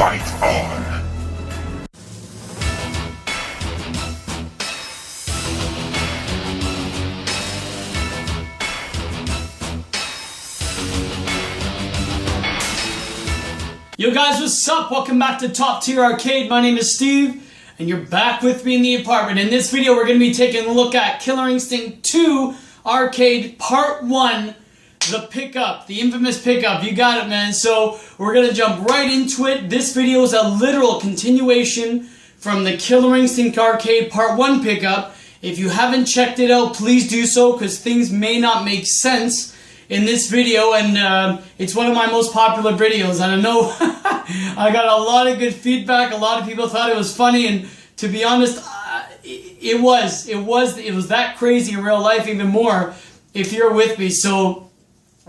Fight on! Yo guys, what's up? Welcome back to Top Tier Arcade. My name is Steve, and you're back with me in the apartment. In this video, we're going to be taking a look at Killer Instinct 2 Arcade Part 1, the pickup, the infamous pickup. You got it, man. So we're going to jump right into it. This video is a literal continuation from the Killer Instinct Arcade Part 1 pickup. If you haven't checked it out, please do so, because things may not make sense in this video, and it's one of my most popular videos, and I know I got a lot of good feedback. A lot of people thought it was funny, and to be honest, it was that crazy in real life, even more if you're with me. So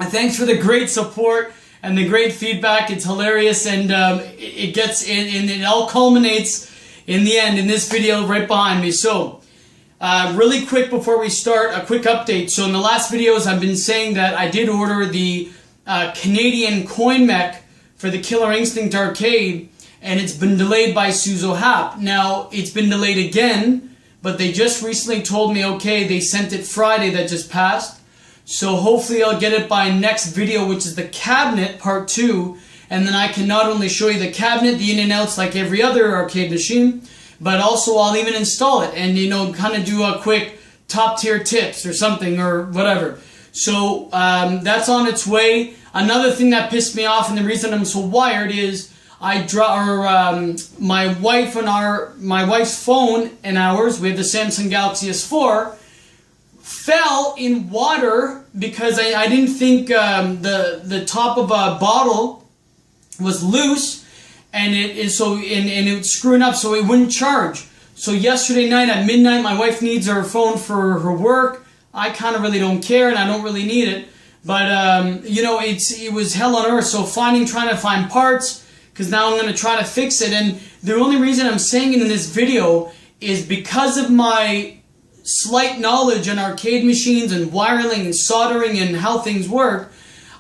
thanks for the great support and the great feedback. It's hilarious, and it all culminates in the end in this video right behind me. So really quick before we start, a quick update. So in the last videos, I've been saying that I did order the Canadian coin mech for the Killer Instinct Arcade, and it's been delayed by Suzo Hap. Now, it's been delayed again, but they just recently told me, okay, they sent it Friday that just passed. So hopefully I'll get it by next video, which is the cabinet part 2, and then I can not only show you the cabinet, the in and outs like every other arcade machine, but also I'll even install it and, you know, kind of do a quick top tier tips or something or whatever. So that's on its way. Another thing that pissed me off, and the reason I'm so wired, is my wife's phone and ours, we have the Samsung Galaxy S4, fell in water because I didn't think the top of a bottle was loose. And it was screwing up, so it wouldn't charge. So yesterday night at midnight, my wife needs her phone for her work. I kind of really don't care, and I don't really need it. But you know, it was hell on earth. So trying to find parts, because now I'm going to try to fix it. And the only reason I'm saying it in this video is because of my slight knowledge on arcade machines and wiring and soldering and how things work,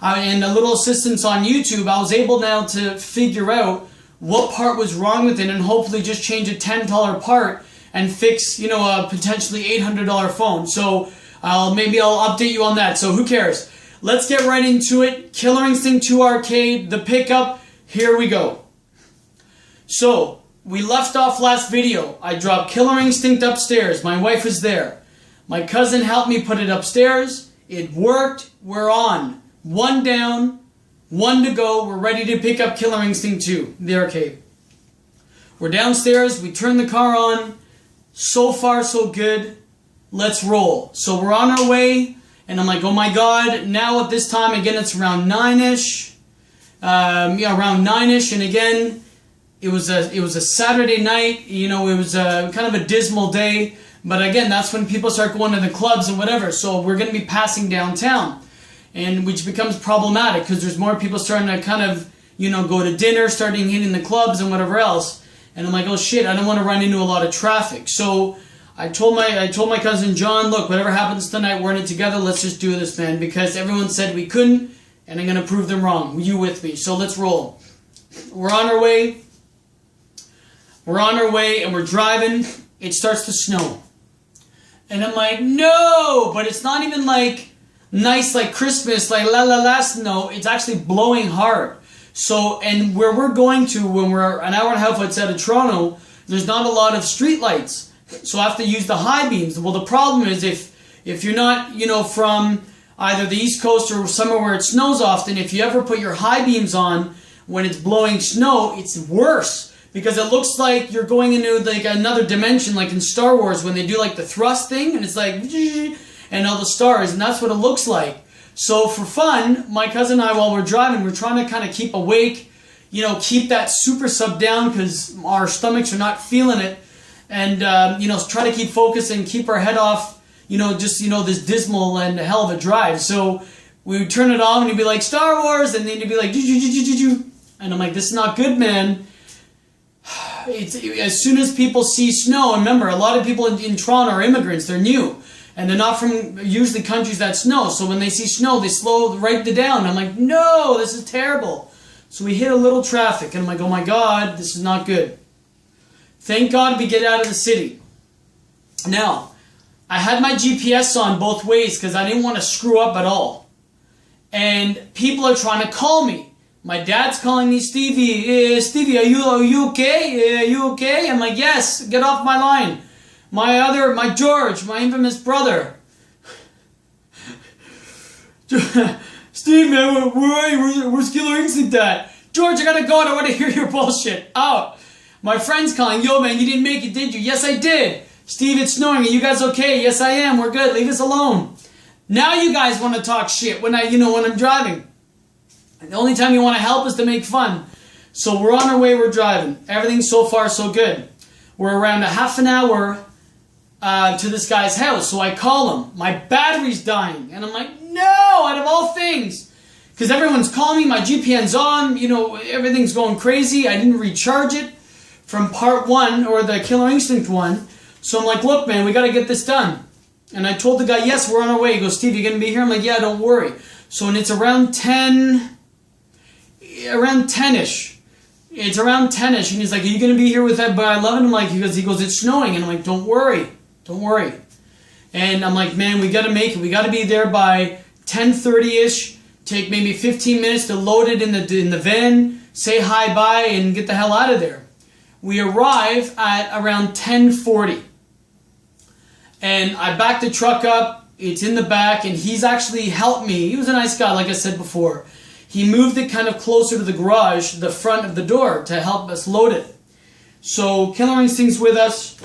and a little assistance on YouTube. I was able now to figure out what part was wrong with it, and hopefully just change a $10 part and fix, you know, a potentially $800 phone. So maybe I'll update you on that. So who cares? Let's get right into it. Killer Instinct 2 Arcade, the pickup. Here we go. So we left off last video. I dropped Killer Instinct upstairs. My wife was there. My cousin helped me put it upstairs. It worked. We're on. One down. One to go. We're ready to pick up Killer Instinct 2, the arcade. We're downstairs. We turn the car on. So far, so good. Let's roll. So we're on our way, and I'm like, oh my god. Now at this time, again, it's around 9-ish. Yeah, around 9-ish, and again, it was a Saturday night. You know, it was kind of a dismal day. But again, that's when people start going to the clubs and whatever. So we're going to be passing downtown, and which becomes problematic because there's more people starting to kind of, you know, go to dinner, starting hitting the clubs and whatever else. And I'm like, oh shit, I don't want to run into a lot of traffic. So I told my cousin John, look, whatever happens tonight, we're in it together. Let's just do this, man, because everyone said we couldn't, and I'm gonna prove them wrong. You with me? So let's roll. We're on our way. We're on our way, and we're driving. It starts to snow, and I'm like, no, but it's not even like nice like Christmas, like la la la snow. It's actually blowing hard. So, and where we're going to, when we're an hour and a half outside of Toronto, there's not a lot of street lights. So I have to use the high beams. Well, the problem is if you're not, you know, from either the East Coast or somewhere where it snows often, if you ever put your high beams on when it's blowing snow, it's worse. Because it looks like you're going into like another dimension, like in Star Wars when they do like the thrust thing, and it's like and all the stars, and that's what it looks like. So for fun, my cousin and I, while we're driving, we're trying to kind of keep awake, you know, keep that super sub down because our stomachs are not feeling it, and you know, try to keep focused and keep our head off, you know, just, you know, this dismal and hell of a drive. So we would turn it on and he'd be like, Star Wars, and then he'd be like, and I'm like, this is not good, man. As soon as people see snow, and remember, a lot of people in Toronto are immigrants, they're new. And they're not from usually countries that snow. So when they see snow, they slow right down. I'm like, no, this is terrible. So we hit a little traffic, and I'm like, oh my God, this is not good. Thank God we get out of the city. Now, I had my GPS on both ways because I didn't want to screw up at all. And people are trying to call me. My dad's calling me, Stevie, Stevie, are you okay? Are you okay? I'm like, yes, get off my line. My George, my infamous brother. Steve, man, where are you? Where's Killer Instinct at? George, I gotta go. I don't want to hear your bullshit. Out. My friend's calling. Yo, man, you didn't make it, did you? Yes, I did. Steve, it's snowing. Are you guys okay? Yes, I am. We're good. Leave us alone. Now you guys want to talk shit when I'm driving. And the only time you want to help is to make fun. So we're on our way. We're driving. Everything's so far so good. We're around a half an hour to this guy's house. So I call him. My battery's dying. And I'm like, no, out of all things. Because everyone's calling me. My GPN's on. Everything's going crazy. I didn't recharge it from part 1 or the Killer Instinct one. So I'm like, look, man, we got to get this done. And I told the guy, yes, we're on our way. He goes, Steve, you going to be here? I'm like, yeah, don't worry. So when it's around 10-ish. It's around 10-ish. And he's like, are you going to be here with that by 11? I'm like, he goes, it's snowing. And I'm like, don't worry. Don't worry. And I'm like, man, we got to make it. We got to be there by 10:30-ish. Take maybe 15 minutes to load it in the van, say hi, bye, and get the hell out of there. We arrive at around 10:40. And I back the truck up. It's in the back, and he's actually helped me. He was a nice guy, like I said before. He moved it kind of closer to the garage, the front of the door, to help us load it. So Killer Instinct's with us,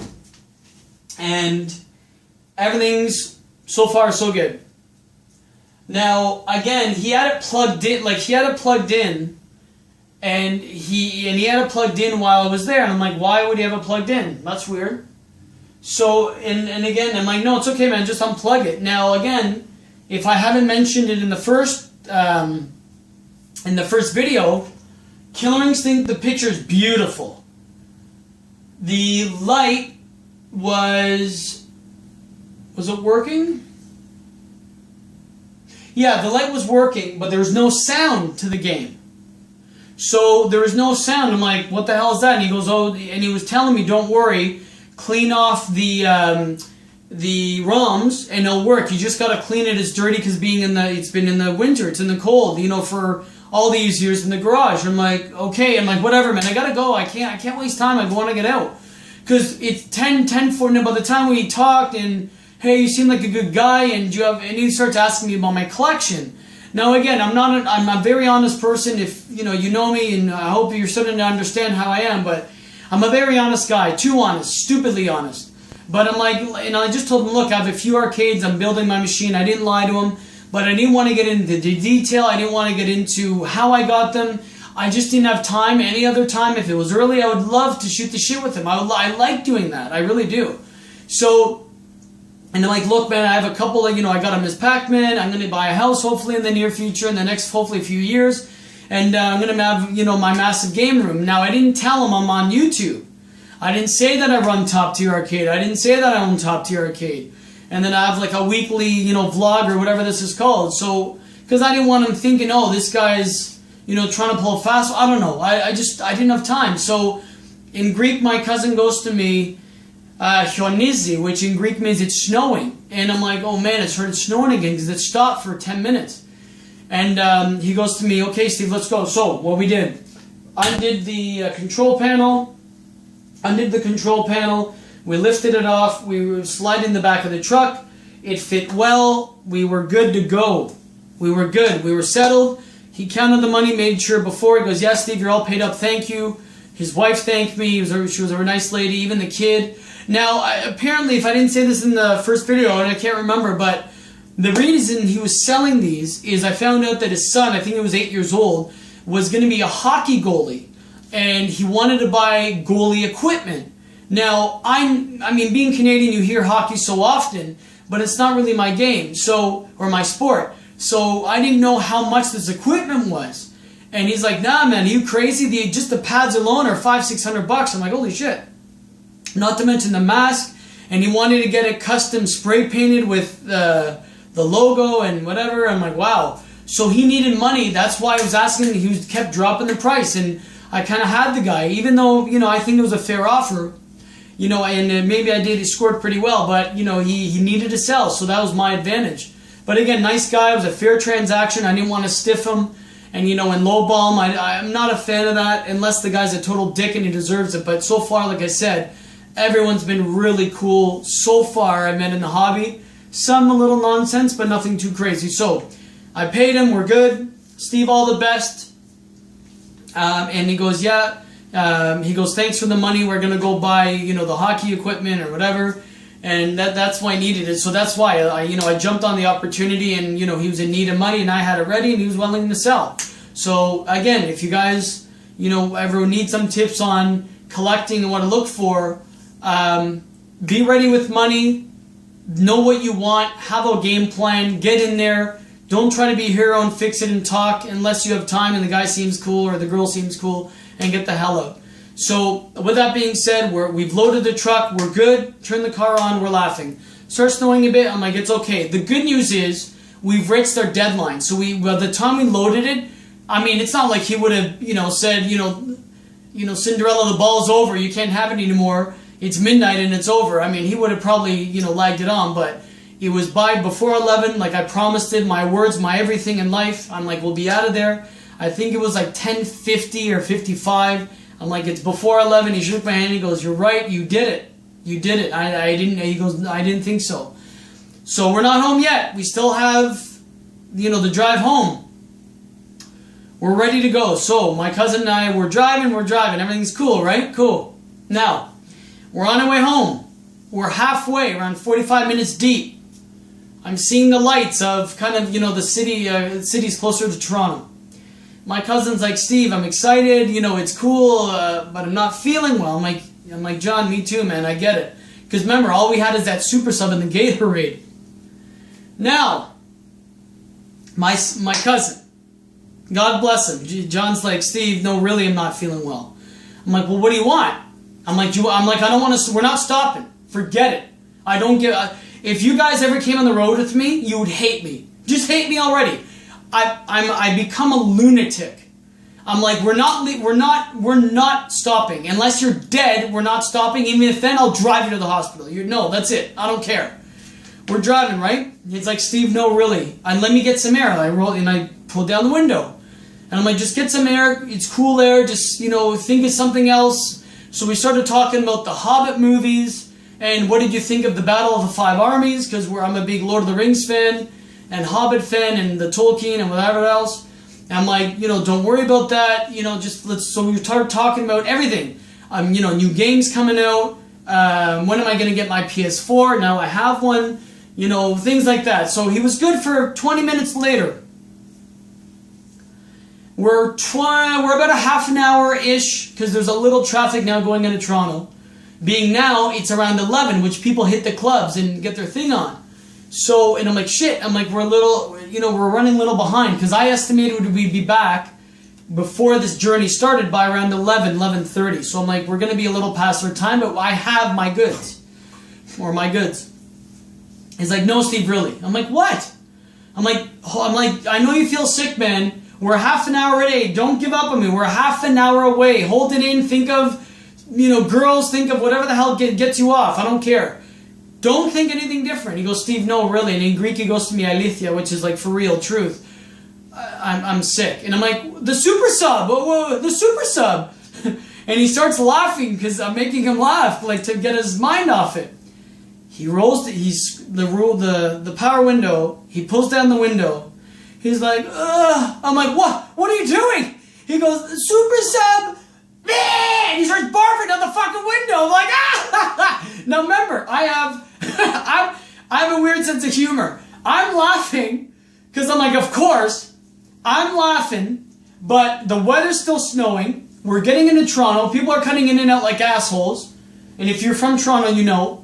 and everything's so far so good. Now, again, he had it plugged in, and he had it plugged in while I was there, and I'm like, why would he have it plugged in? That's weird. So, and again, I'm like, no, it's okay, man, just unplug it. Now, again, if I haven't mentioned it in the first video, Killer Instinct, the picture's beautiful. The light was it working? Yeah, the light was working, but there was no sound to the game. So there was no sound. I'm like, what the hell is that? And he goes, oh, and he was telling me, don't worry, clean off the ROMs and it'll work. You just gotta clean it. It's dirty because it's been in the winter, it's in the cold, for all these years in the garage. I'm like, okay. I'm like, whatever, man. I gotta go. I can't waste time. I want to get out because it's 10:40. By the time we talked and hey, you seem like a good guy, and he starts asking me about my collection. Now again, I'm a very honest person. If you know me, and I hope you're starting to understand how I am, but I'm a very honest guy, too honest, stupidly honest. But I'm like, and I just told him, look, I have a few arcades, I'm building my machine. I didn't lie to him, but I didn't want to get into the detail. I didn't want to get into how I got them. I just didn't have time. Any other time, if it was early, I would love to shoot the shit with him. I like doing that. I really do. So. And I'm like, look, man, I have a couple of, I got a Miss Pac-Man. I'm going to buy a house, hopefully, in the near future, in the next, hopefully, few years. And I'm going to have, my massive game room. Now, I didn't tell him I'm on YouTube. I didn't say that I run Top Tier Arcade. I didn't say that I own Top Tier Arcade. And then I have, like, a weekly, vlog or whatever this is called. So, because I didn't want him thinking, oh, this guy's, trying to pull fast. I don't know. I didn't have time. So, in Greek, my cousin goes to me, Hionizi, which in Greek means it's snowing. And I'm like, oh man, it's snowing again because it stopped for 10 minutes. And he goes to me, okay, Steve, let's go. So, what we did, undid the control panel, we lifted it off, we were sliding in the back of the truck, it fit well, we were good to go. We were good, we were settled. He counted the money, made sure before, he goes, yes, Steve, you're all paid up, thank you. His wife thanked me, she was a nice lady, even the kid. Now, apparently, if I didn't say this in the first video, and I can't remember, but the reason he was selling these is I found out that his son, I think he was 8 years old, was going to be a hockey goalie, and he wanted to buy goalie equipment. Now, being Canadian, you hear hockey so often, but it's not really my game, or my sport. So I didn't know how much this equipment was. And he's like, nah, man, are you crazy? Just the pads alone are $500-600. I'm like, holy shit. Not to mention the mask, and he wanted to get it custom spray painted with the logo and whatever. I'm like, wow. So he needed money. That's why I was asking. He kept dropping the price, and I kind of had the guy, even though, you know, I think it was a fair offer, you know, and maybe I did scored pretty well, but, you know, he needed to sell, so that was my advantage. But again, nice guy. It was a fair transaction. I didn't want to stiff him. And, you know, and lowball him, I'm not a fan of that unless the guy's a total dick and he deserves it. But so far, like I said, everyone's been really cool so far I met in the hobby. Some a little nonsense, but nothing too crazy. So I paid him. We're good. Steve, all the best. And he goes, yeah. He goes, thanks for the money. We're going to go buy, you know, the hockey equipment or whatever. And that's why I needed it. So that's why I jumped on the opportunity, and, you know, he was in need of money and I had it ready and he was willing to sell. So again, if you guys, you know, ever need some tips on collecting and what to look for, be ready with money, know what you want, have a game plan, get in there. Don't try to be a hero and fix it and talk unless you have time and the guy seems cool or the girl seems cool, and get the hell out. So with that being said, we've loaded the truck, we're good, turn the car on, we're laughing. Starts snowing a bit, I'm like, it's okay. The good news is we've reached our deadline. So by the time we loaded it, I mean, it's not like he would have, you know, said, you know, Cinderella, the ball's over, you can't have it anymore, it's midnight and it's over. I mean, he would have probably, you know, lagged it on, but it was by before 11, like I promised it, my words, my everything in life. I'm like, we'll be out of there. I think it was like 10:50 or 55. I'm like, it's before 11. He shook my hand. He goes, you're right. You did it. You did it. I didn't. He goes, I didn't think so. So we're not home yet. We still have, you know, the drive home. We're ready to go. So my cousin and I, we're driving. Everything's cool, right? Cool. Now, we're on our way home. We're halfway, around 45 minutes deep. I'm seeing the lights of kind of, you know, the city's closer to Toronto. My cousin's like, Steve, I'm excited, you know, it's cool, but I'm not feeling well. I'm like, John, me too, man, I get it. Because remember, all we had is that super sub in the Gatorade. Now, my cousin, God bless him, John's like, Steve, no, really, I'm not feeling well. I'm like, well, what do you want? I'm like, I don't want to, we're not stopping. Forget it. I don't give, if you guys ever came on the road with me, you would hate me. Just hate me already. I become a lunatic. I'm like, we're not stopping. Unless you're dead, we're not stopping. Even if then, I'll drive you to the hospital. No, that's it. I don't care. We're driving, right? He's like, Steve, no, really. Let me get some air. I pulled down the window. And I'm like, just get some air. It's cool air. Just, you know, think of something else. So we started talking about the Hobbit movies. And what did you think of the Battle of the Five Armies? Because I'm a big Lord of the Rings fan. And Hobbit fan, and the Tolkien, and whatever else. And I'm like, you know, don't worry about that. You know, so we start talking about everything. You know, new games coming out. When am I going to get my PS4? Now I have one. You know, things like that. So he was good for 20 minutes later. We're about a half an hour-ish, because there's a little traffic now going into Toronto. Being now, it's around 11, which people hit the clubs and get their thing on. So, and I'm like, shit, I'm like, we're running a little behind, because I estimated we'd be back before this journey started by around 11:30. So I'm like, we're going to be a little past our time, but I have my goods. Or my goods. He's like, no, Steve, really. I'm like, what? I'm like, I know you feel sick, man. We're half an hour away. Don't give up on me. We're half an hour away. Hold it in. Think of, you know, girls. Think of whatever the hell gets you off. I don't care. Don't think anything different. He goes, Steve, no, really. And in Greek, he goes to me, alithia, which is like for real, truth. I'm sick. And I'm like, the super sub. Whoa, the super sub. And he starts laughing because I'm making him laugh, like to get his mind off it. He rolls, the power window. He pulls down the window. He's like, ugh. I'm like, what? What are you doing? He goes, super sub. And he starts barfing out the fucking window. I'm like, ah! Now remember, I have a weird sense of humor. I'm laughing because I'm like, of course, I'm laughing, but the weather's still snowing. We're getting into Toronto. People are cutting in and out like assholes. And if you're from Toronto, you know.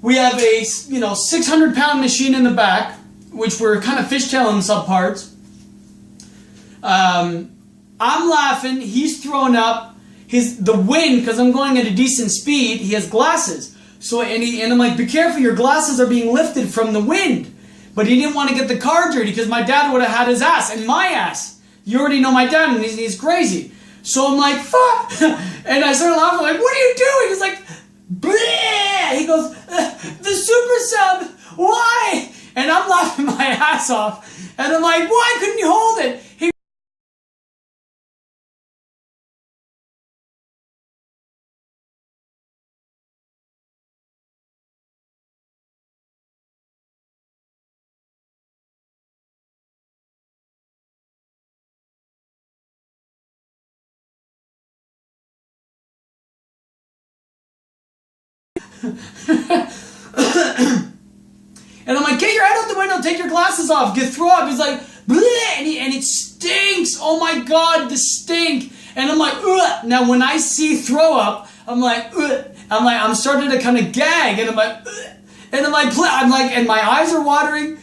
We have a 600-pound machine in the back, which we're kind of fishtailing some parts. I'm laughing. He's throwing up. The wind, because I'm going at a decent speed. He has glasses. So and I'm like, be careful. Your glasses are being lifted from the wind. But he didn't want to get the car dirty because my dad would have had his ass and my ass. You already know my dad, and he's crazy. So I'm like, fuck. And I started laughing, like, what are you doing? He's like, bleh. He goes, the super sub, why? And I'm laughing my ass off. And I'm like, why couldn't you hold it? And I'm like, get your head out the window, take your glasses off, get throw up. He's like, bleh, and it stinks. Oh my God, the stink. And I'm like, ugh. Now when I see throw up, I'm like, ugh. I'm starting to kind of gag, and I'm like, ugh. And and my eyes are watering.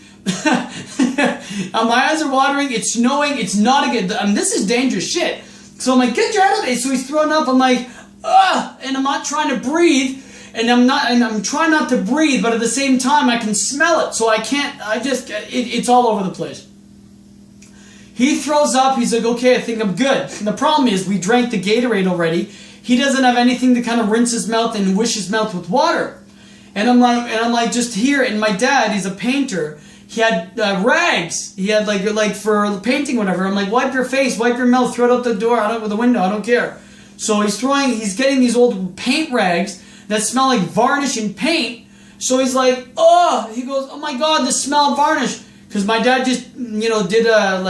And my eyes are watering. It's snowing. It's not a good. This is dangerous shit. So I'm like, get your head out of it. So he's throwing up. I'm like, ugh. And I'm not trying to breathe. And I'm trying not to breathe, but at the same time I can smell it, so I can't, it's all over the place. He throws up, he's like, okay, I think I'm good. And the problem is, we drank the Gatorade already. He doesn't have anything to kind of rinse his mouth and wish his mouth with water. And I'm like, just here, and my dad, he's a painter. He had rags. He had like for painting, whatever. I'm like, wipe your face, wipe your mouth, throw it out the door, out the window, I don't care. So he's getting these old paint rags that smell like varnish and paint. So he's like, oh, he goes, oh my God, the smell of varnish. Because my dad just, did a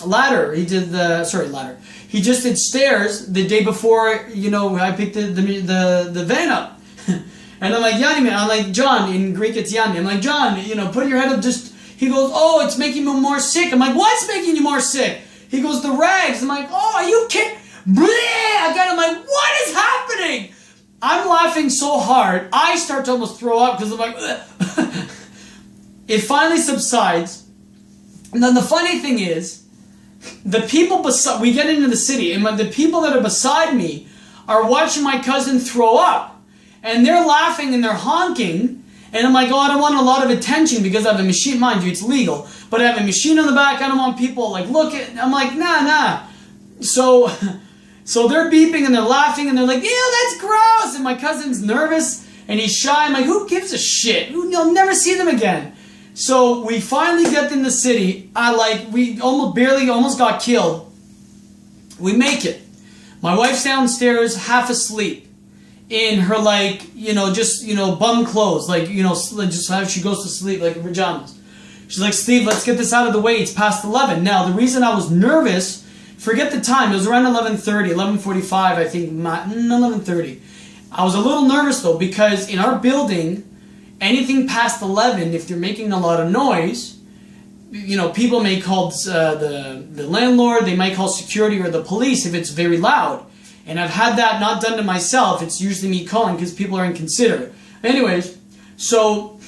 ladder. He did ladder. He just did stairs the day before, I picked the van up. And I'm like, Yanni, man, I'm like, John, in Greek it's Yanni. I'm like, John, put your head up, he goes, oh, it's making me more sick. I'm like, what's making you more sick? He goes, the rags. I'm like, oh, are you kidding? Bleh! Again, I'm like, what is happening? I'm laughing so hard, I start to almost throw up because I'm like, it finally subsides. And then the funny thing is, the people we get into the city, and the people that are beside me are watching my cousin throw up. And they're laughing and they're honking. And I'm like, oh, I don't want a lot of attention because I have a machine. Mind you, it's legal. But I have a machine on the back. I don't want people looking. I'm like, nah. So they're beeping and they're laughing and they're like, ew, that's gross. And my cousin's nervous and he's shy. I'm like, who gives a shit? You'll never see them again. So we finally get in the city. We almost got killed. We make it. My wife's downstairs, half asleep, in her bum clothes, just how she goes to sleep, like in pajamas. She's like, Steve, let's get this out of the way. It's past 11. Now, the reason I was nervous, forget the time, it was around 11:30, 11:45, I think, 11:30. I was a little nervous though, because in our building, anything past 11, if they're making a lot of noise, people may call the landlord, they might call security or the police if it's very loud. And I've had that not done to myself. It's usually me calling because people are inconsiderate. Anyways, so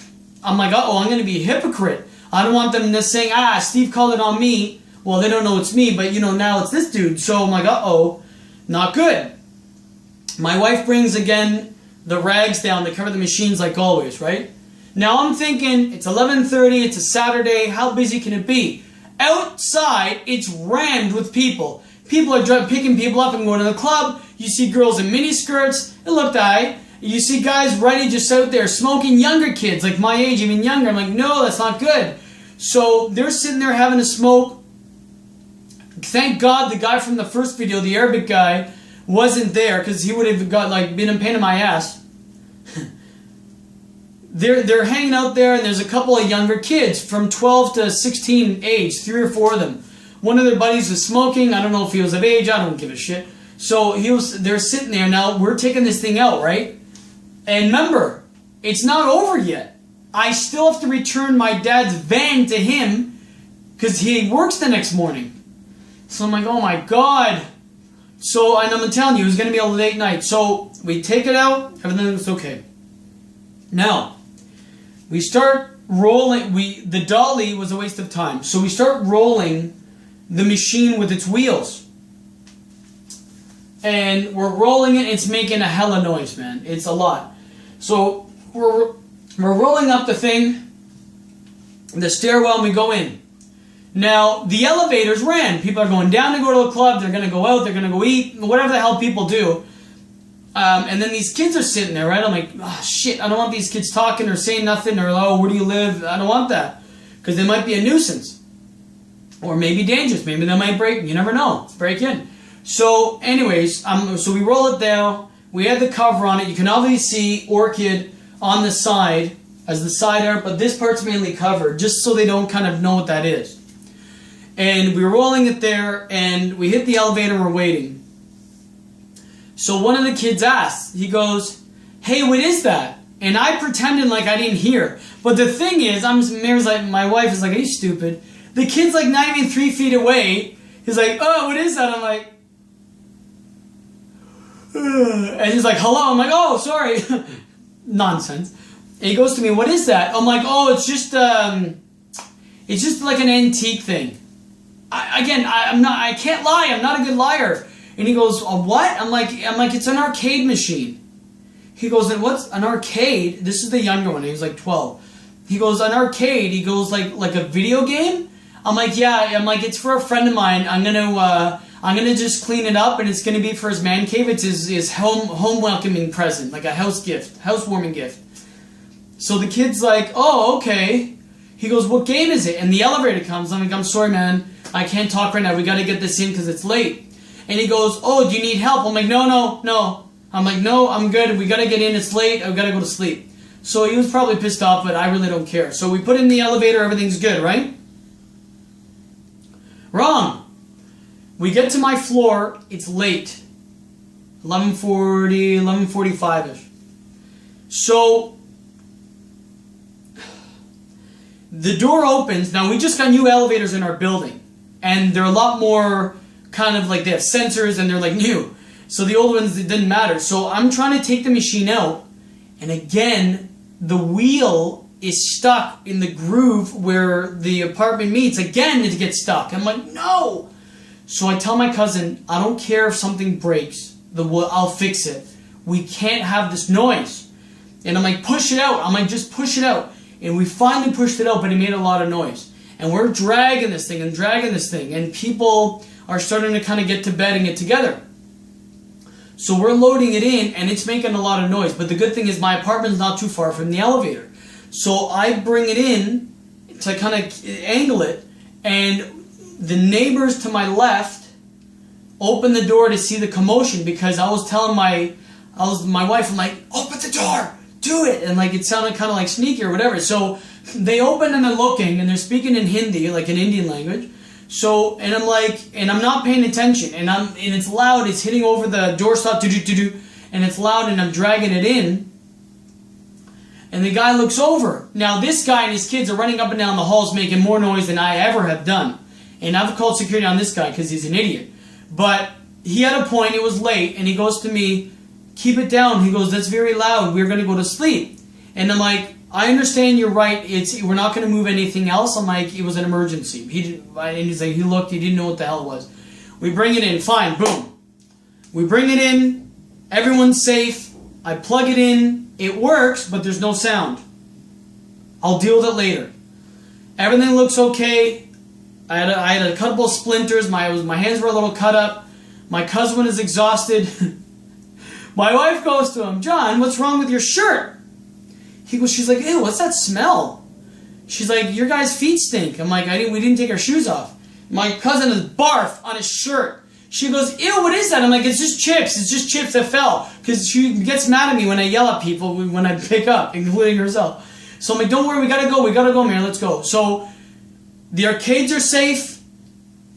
I'm like, uh-oh, I'm going to be a hypocrite. I don't want them just saying, Steve called it on me. Well, they don't know it's me, but now it's this dude. So I'm like, uh-oh, not good. My wife brings, again, the rags down to cover the machines like always, right? Now I'm thinking, it's 11:30, it's a Saturday, how busy can it be? Outside, it's rammed with people. People are picking people up and going to the club. You see girls in miniskirts. It looked alright. You see guys ready just out there smoking, younger kids, like my age, even younger. I'm like, no, that's not good. So they're sitting there having a smoke. Thank God the guy from the first video, the Arabic guy, wasn't there because he would have been a pain in my ass. They're hanging out there, and there's a couple of younger kids from 12 to 16 age, 3 or 4 of them. One of their buddies was smoking. I don't know if he was of age. I don't give a shit. So they're sitting there. Now we're taking this thing out, right? And remember, it's not over yet. I still have to return my dad's van to him because he works the next morning. So I'm like, oh my God. So, and I'm telling you, it was going to be a late night. So we take it out. Everything was okay. Now, we start rolling. The dolly was a waste of time. So we start rolling the machine with its wheels. And we're rolling it. It's making a hella noise, man. It's a lot. So we're rolling up the thing. the stairwell, and we go in. Now, the elevators ran. People are going down to go to a club. They're going to go out. They're going to go eat. Whatever the hell people do. And then these kids are sitting there, right? I'm like, oh, shit. I don't want these kids talking or saying nothing. Or, oh, where do you live? I don't want that. Because they might be a nuisance. Or maybe dangerous. Maybe they might break. You never know. Break in. So, anyways, so we roll it down. We had the cover on it. You can obviously see Orchid on the side as the side art. But this part's mainly covered. Just so they don't kind of know what that is. And we were rolling it there, and we hit the elevator, and we're waiting. So one of the kids asked, he goes, hey, what is that? And I pretended like I didn't hear. But the thing is, Mary's like, my wife is like, are you stupid? The kid's like not even 3 feet away. He's like, oh, what is that? I'm like, ugh. And he's like, hello. I'm like, oh, sorry. Nonsense. And he goes to me, what is that? I'm like, oh, it's just like an antique thing. I can't lie. I'm not a good liar. And he goes, a what? I'm like, it's an arcade machine. He goes, then what's an arcade? This is the younger one. He was like 12. He goes, an arcade. He goes, like a video game? I'm like, yeah. I'm like, it's for a friend of mine. I'm gonna just clean it up, and it's gonna be for his man cave. It's his home welcoming present, like a housewarming gift. So the kid's like, oh, okay. He goes, what game is it? And the elevator comes. I'm like, I'm sorry, man. I can't talk right now. We got to get this in because it's late. And he goes, oh, do you need help? I'm like, no. I'm like, no, I'm good. We got to get in. It's late. I've got to go to sleep. So he was probably pissed off, but I really don't care. So we put in the elevator. Everything's good, right? Wrong. We get to my floor. It's late. 11:40, 11:45-ish. So the door opens. Now, we just got new elevators in our building. And they're a lot more kind of like they have sensors and they're like new. So the old ones, it didn't matter. So I'm trying to take the machine out. And again, the wheel is stuck in the groove where the apartment meets. Again, it gets stuck. I'm like, no. So I tell my cousin, I don't care if something breaks. I'll fix it. We can't have this noise. And I'm like, push it out. I'm like, just push it out. And we finally pushed it out, but it made a lot of noise. And we're dragging this thing, and people are starting to kind of get to bed and get together. So we're loading it in, and it's making a lot of noise. But the good thing is my apartment's not too far from the elevator. So I bring it in to kind of angle it, and the neighbors to my left open the door to see the commotion because I was telling my wife, I'm like, open the door, do it. And like it sounded kind of like sneaky or whatever. So they open and they're looking and they're speaking in Hindi, like an Indian language. So, and I'm like, and I'm not paying attention, and it's loud, it's hitting over the doorstop, and it's loud, and I'm dragging it in, and the guy looks over. Now, this guy and his kids are running up and down the halls making more noise than I ever have done, and I've called security on this guy because he's an idiot, but he had a point, it was late, and he goes to me, keep it down. He goes, that's very loud, we're going to go to sleep. And I'm like, I understand, you're right, we're not going to move anything else. I'm like, it was an emergency. And he's like, he looked, he didn't know what the hell it was. We bring it in, fine, boom. We bring it in, everyone's safe, I plug it in, it works, but there's no sound. I'll deal with it later. Everything looks okay. I had a couple of splinters, my hands were a little cut up, my cousin is exhausted. My wife goes to him, John, what's wrong with your shirt? She's like, ew, what's that smell? She's like, your guy's feet stink. I'm like, we didn't take our shoes off. My cousin has barf on his shirt. She goes, ew, what is that? I'm like, it's just chips. It's just chips that fell. Because she gets mad at me when I yell at people when I pick up, including herself. So I'm like, don't worry, we gotta go, Mary, let's go. So the arcades are safe.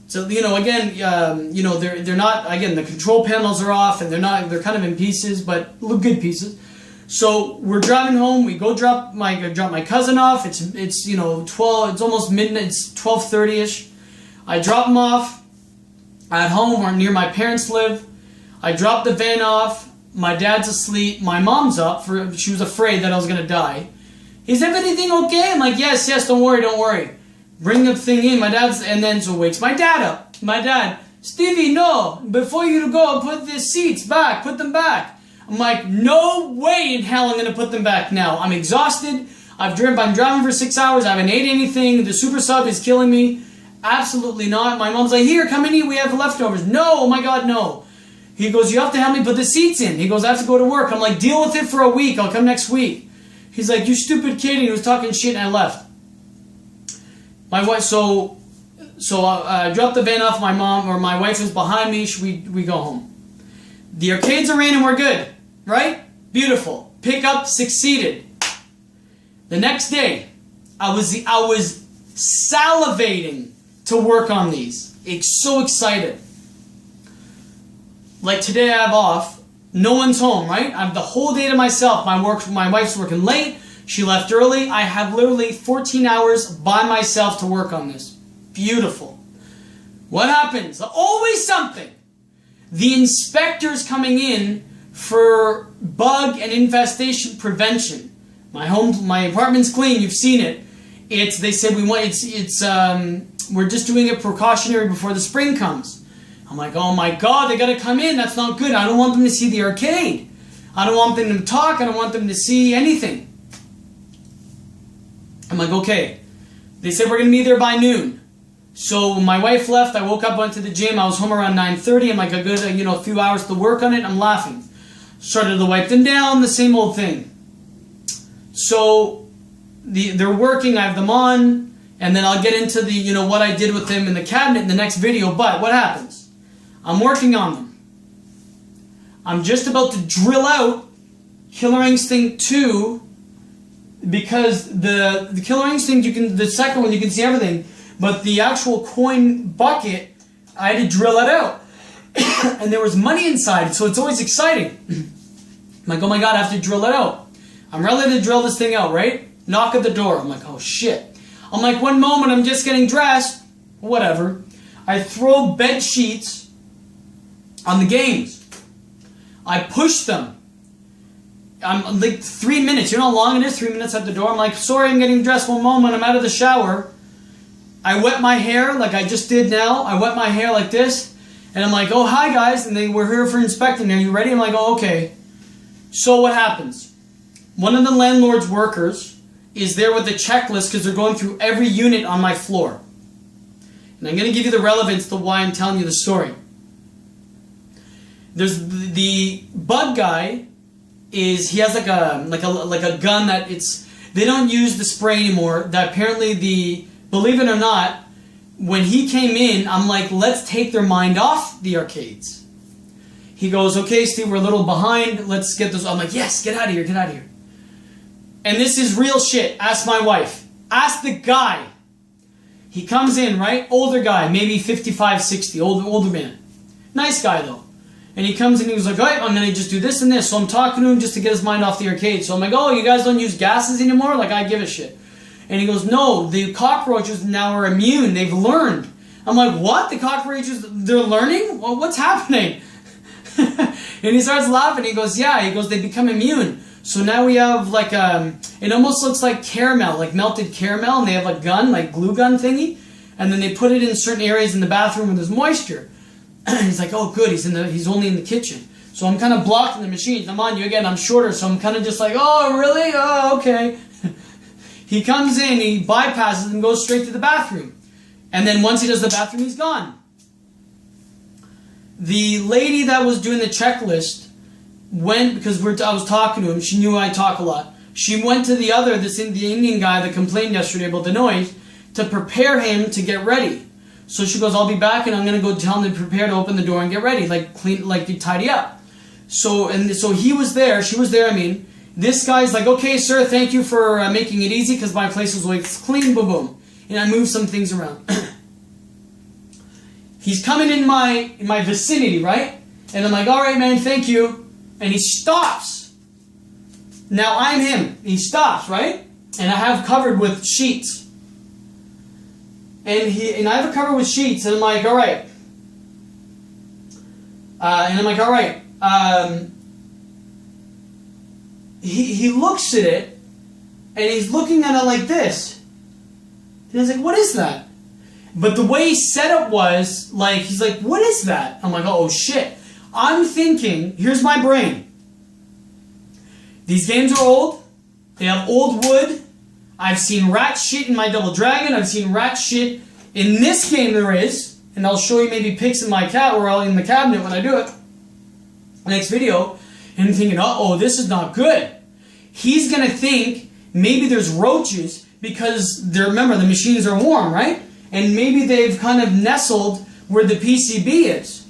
So, again, they're not, again, the control panels are off and they're kind of in pieces, but look good pieces. So we're driving home. We go drop my cousin off. It's 12. It's almost midnight. It's 12:30ish. I drop him off at home where near my parents live. I drop the van off. My dad's asleep. My mom's up. She was afraid that I was gonna die. Is everything okay? I'm like, yes. Don't worry. Bring the thing in. So wakes my dad up. My dad, Stevie, no. Before you go, put the seats back. Put them back. I'm like, no way in hell I'm going to put them back now. I'm exhausted. I'm driving for 6 hours. I haven't ate anything. The super sub is killing me. Absolutely not. My mom's like, here, come and eat. We have leftovers. No, oh my God, no. He goes, you have to help me put the seats in. He goes, I have to go to work. I'm like, deal with it for a week. I'll come next week. He's like, you stupid kid. And he was talking shit and I left. My wife, so I dropped the van off. My mom, or my wife was behind me. We go home. The arcades are in and we're good. Right? Beautiful. Pickup succeeded. The next day, I was salivating to work on these. It's so excited. Like today I have off. No one's home, right? I have the whole day to myself. My wife's working late. She left early. I have literally 14 hours by myself to work on this. Beautiful. What happens? Always something. The inspector's coming in for bug and infestation prevention. My apartment's clean. You've seen it. They said we're just doing it precautionary before the spring comes. I'm like, oh my God, they gotta come in. That's not good. I don't want them to see the arcade. I don't want them to talk. I don't want them to see anything. I'm like, okay. They said we're gonna be there by noon. So my wife left. I woke up, went to the gym. I was home around 9:30. I'm like, a good, a few hours to work on it. I'm laughing. Started to wipe them down. The same old thing. So they're working. I have them on, and then I'll get into the what I did with them in the cabinet in the next video. But what happens? I'm working on them. I'm just about to drill out Killer Instinct 2 because the Killer Instinct the second one you can see everything, but the actual coin bucket I had to drill it out, and there was money inside, so it's always exciting. I'm like, oh my God, I have to drill it out. I'm ready to drill this thing out, right? Knock at the door. I'm like, oh shit. I'm like, one moment, I'm just getting dressed. Whatever. I throw bed sheets on the games. I push them. I'm like 3 minutes. You know how long it is? 3 minutes at the door. I'm like, sorry, I'm getting dressed. One moment, I'm out of the shower. I wet my hair like I just did now. I wet my hair like this. And I'm like, oh, hi guys. And they were here for inspecting. Are you ready? I'm like, oh, okay. So what happens? One of the landlord's workers is there with the checklist because they're going through every unit on my floor. And I'm going to give you the relevance to why I'm telling you the story. There's the bug guy he has like a gun that they don't use the spray anymore. That apparently believe it or not, when he came in, I'm like, let's take their mind off the arcades. He goes, okay, Steve, we're a little behind. Let's get this. I'm like, yes, get out of here, get out of here. And this is real shit. Ask my wife. Ask the guy. He comes in, right? Older guy, maybe 55, 60, older man. Nice guy, though. And he comes in and he was like, all right, I'm going to just do this and this. So I'm talking to him just to get his mind off the arcade. So I'm like, oh, you guys don't use gases anymore? Like, I give a shit. And he goes, no, the cockroaches now are immune. They've learned. I'm like, what? The cockroaches, they're learning? Well, what's happening? And he starts laughing. He goes, yeah. He goes, they become immune. So now we have like, it almost looks like caramel, like melted caramel. And they have a gun, like glue gun thingy. And then they put it in certain areas in the bathroom where there's moisture. He's like, oh good, he's only in the kitchen. So I'm kind of blocking the machines. I'm on you again, I'm shorter, so I'm kind of just like, oh really? Oh, okay. He comes in, he bypasses and goes straight to the bathroom. And then once he does the bathroom, he's gone. The lady that was doing the checklist went, because I was talking to him, she knew I talk a lot. She went to the Indian guy that complained yesterday about the noise, to prepare him to get ready. So she goes, I'll be back and I'm going to go tell him to prepare to open the door and get ready, like clean, like to tidy up. So he was there, she was there, I mean. This guy's like, okay, sir, thank you for making it easy because my place was like clean, boom, boom. And I moved some things around. He's coming in my vicinity, right? And I'm like, all right, man, thank you. And he stops. Now I'm him. He stops, right? And I have covered with sheets. And I have it covered with sheets, and I'm like, all right. He looks at it, and he's looking at it like this. And I was like, what is that? But the way he said it was, like, he's like, what is that? I'm like, oh shit. I'm thinking, here's my brain. These games are old. They have old wood. I've seen rat shit in my Double Dragon. I've seen rat shit in this game there is. And I'll show you maybe pics in my cat or in the cabinet when I do it. Next video. And I'm thinking, uh-oh, this is not good. He's going to think maybe there's roaches because remember, the machines are warm, right? And maybe they've kind of nestled where the PCB is.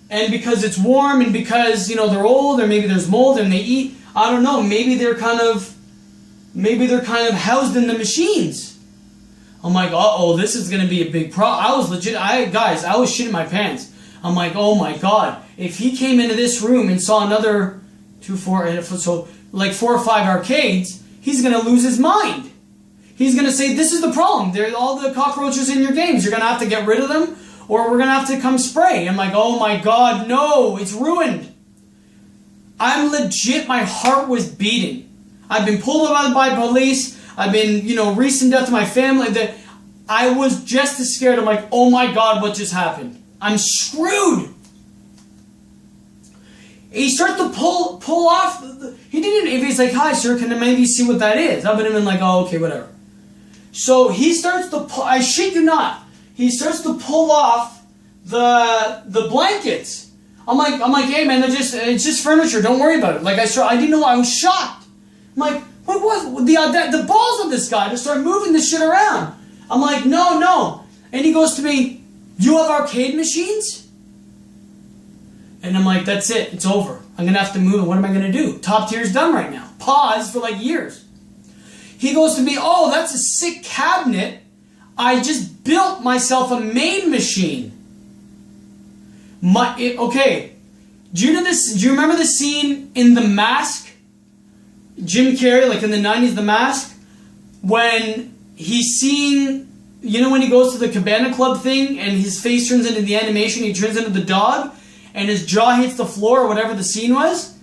And because it's warm and because, you know, they're old or maybe there's mold and they eat, I don't know, maybe they're kind of housed in the machines. I'm like, uh-oh, this is going to be a big problem. I was shitting my pants. I'm like, oh my God. If he came into this room and saw another 4 or 5 arcades, he's going to lose his mind. He's going to say, this is the problem. There's all the cockroaches in your games. You're going to have to get rid of them or we're going to have to come spray. I'm like, oh my God, no, it's ruined. I'm legit, my heart was beating. I've been pulled over by police. I've been, you know, recent death to my family. That I was just as scared. I'm like, oh my God, what just happened? I'm screwed. He starts to pull off. He didn't. If he's like, hi, sir, can I maybe see what that is? I would have been like, oh, okay, whatever. So he starts to pull. I shit you not. He starts to pull off the blankets. I'm like, hey man, it's just furniture. Don't worry about it. Like I didn't know. I was shocked. I'm like, what was the balls of this guy to start moving this shit around? I'm like, no. And he goes to me, you have arcade machines? And I'm like, that's it. It's over. I'm going to have to move. What am I going to do? Top tier's done right now. Pause for like years. He goes to me, oh, that's a sick cabinet. I just built myself a main machine. Okay. Do you remember the scene in The Mask? Jim Carrey, like in the 90s, The Mask? When he's seeing, you know when he goes to the Cabana Club thing and his face turns into the animation, he turns into the dog? And his jaw hits the floor or whatever the scene was?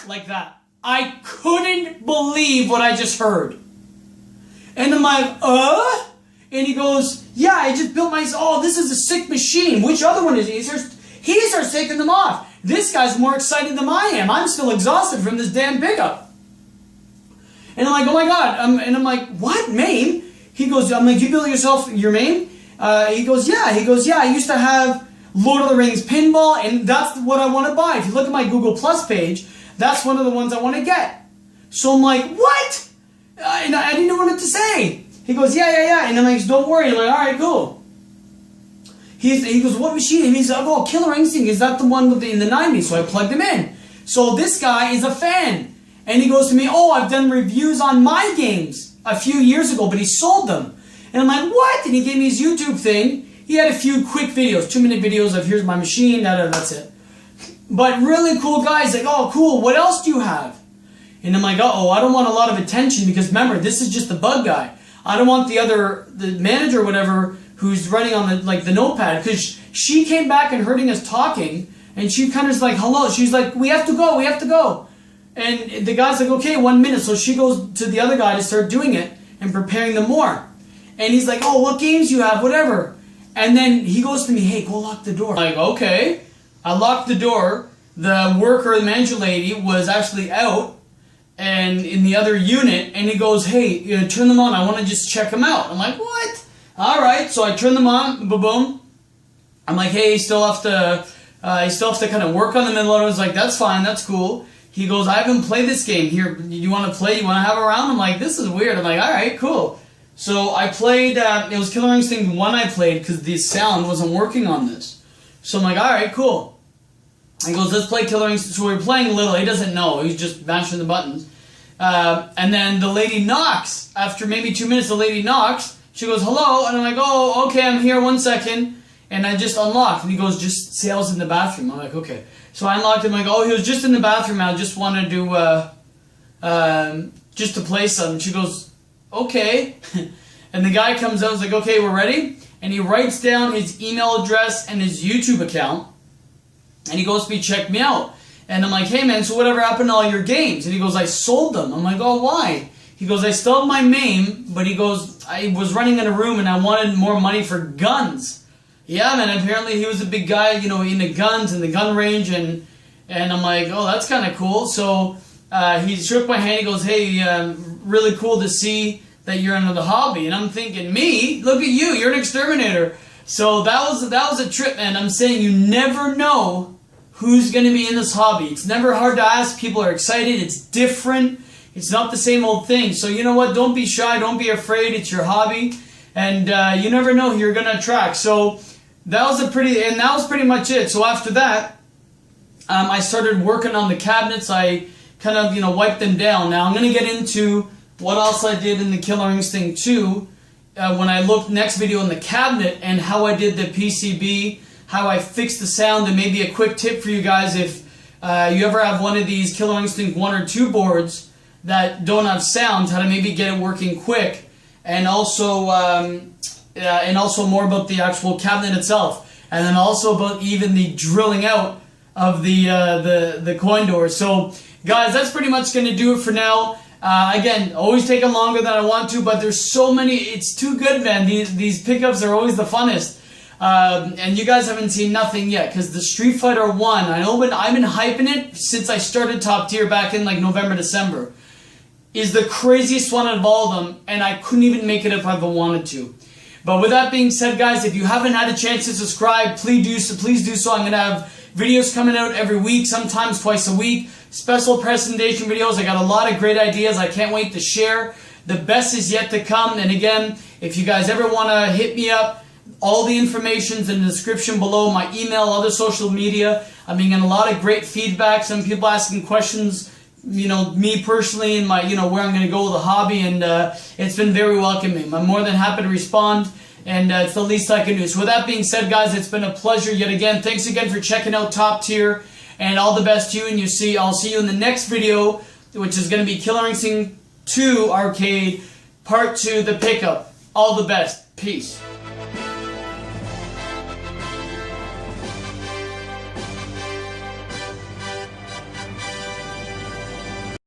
Like that. I couldn't believe what I just heard. And I'm like, And he goes, yeah, I just built oh, this is a sick machine. Which other one is he? He starts taking them off. This guy's more excited than I am. I'm still exhausted from this damn pickup. And I'm like, oh my God. And I'm like, what, MAME? He goes, I'm like, you built yourself your MAME? He goes, yeah. I used to have Lord of the Rings pinball, and that's what I want to buy. If you look at my Google Plus page, that's one of the ones I want to get. So I'm like, what? And I didn't know what to say. He goes, yeah. And I'm like, don't worry. I'm like, all right, cool. He goes, what machine? And he's like, oh, Killer Instinct. Is that the one in the 90s? So I plugged him in. So this guy is a fan. And he goes to me, oh, I've done reviews on my games a few years ago, but he sold them. And I'm like, what? And he gave me his YouTube thing. He had a few quick videos, 2-minute videos of here's my machine, that's it. But really cool guy. He's like, oh, cool, what else do you have? And I'm like, uh-oh, I don't want a lot of attention because remember, this is just the bug guy. I don't want the manager or whatever who's running on the notepad, because she came back and heard us talking, and she kind of is like, hello. She's like, we have to go. And the guy's like, okay, 1 minute. So she goes to the other guy to start doing it and preparing them more. And he's like, oh, what games do you have? Whatever. And then he goes to me, hey, go lock the door. I'm like, okay. I locked the door. The worker, the manager lady, was actually out and in the other unit. And he goes, hey, turn them on. I want to just check them out. I'm like, what? All right. So I turn them on. Boom. I'm like, hey, you still have to kind of work on them. And I was like, that's fine. That's cool. He goes, I haven't played this game. Here, you want to play? You want to have a round? I'm like, this is weird. I'm like, all right, cool. So I played, it was Killer Instinct 1 I played because the sound wasn't working on this. So I'm like, all right, cool. He goes, let's play Killer Instinct. So we're playing a little. He doesn't know. He's just mashing the buttons. And then the lady knocks. After maybe 2 minutes, the lady knocks. She goes, hello. And I'm like, oh, okay, I'm here. 1 second. And I just unlocked. And he goes, just say I was in the bathroom. I'm like, okay. So I unlocked him. I'm like, oh, he was just in the bathroom. I just wanted to just to play something. She goes, okay. And the guy comes out and is like, okay, we're ready. And he writes down his email address and his YouTube account. And he goes to me, check me out. And I'm like, hey man, so whatever happened to all your games? And he goes, I sold them. I'm like, oh, why? He goes, I still have my MAME, but he goes, I was running in a room and I wanted more money for guns. Yeah, man, apparently he was a big guy, you know, into guns and the gun range. And I'm like, oh, that's kind of cool. So he shook my hand. He goes, hey, really cool to see that you're into the hobby. And I'm thinking, me? Look at you, you're an exterminator. So that was a trip, man. I'm saying you never know who's going to be in this hobby. It's never hard to ask. People are excited. It's different. It's not the same old thing. So you know what? Don't be shy. Don't be afraid. It's your hobby. And you never know who you're going to attract. So that was pretty much it. So after that, I started working on the cabinets. I kind of, wiped them down. Now I'm going to get into what else I did in the Killer Instinct 2 when I looked next video in the cabinet and how I did the PCB, how I fixed the sound, and maybe a quick tip for you guys if you ever have one of these Killer Instinct 1 or 2 boards that don't have sound, how to maybe get it working quick, and also more about the actual cabinet itself, and then also about even the drilling out of the coin doors. So guys, that's pretty much going to do it for now. Again, always taking longer than I want to, but there's so many, it's too good, man. These pickups are always the funnest. And you guys haven't seen nothing yet, because the Street Fighter 1, I've been hyping it since I started Top Tier back in like November, December, is the craziest one of all of them, and I couldn't even make it if I wanted to. But with that being said, guys, if you haven't had a chance to subscribe, please do so. I'm going to have videos coming out every week, sometimes twice a week. Special presentation videos. I got a lot of great ideas I can't wait to share. The best is yet to come. And again, if you guys ever want to hit me up, all the information's in the description below. My email, other social media. I'm getting a lot of great feedback. Some people asking questions, me personally and my, where I'm going to go with the hobby. And it's been very welcoming. I'm more than happy to respond. And it's the least I can do. So with that being said, guys, it's been a pleasure yet again. Thanks again for checking out Top Tier. And all the best to you. And I'll see you in the next video, which is going to be Killer Instinct 2 Arcade Part 2, the pickup. All the best. Peace.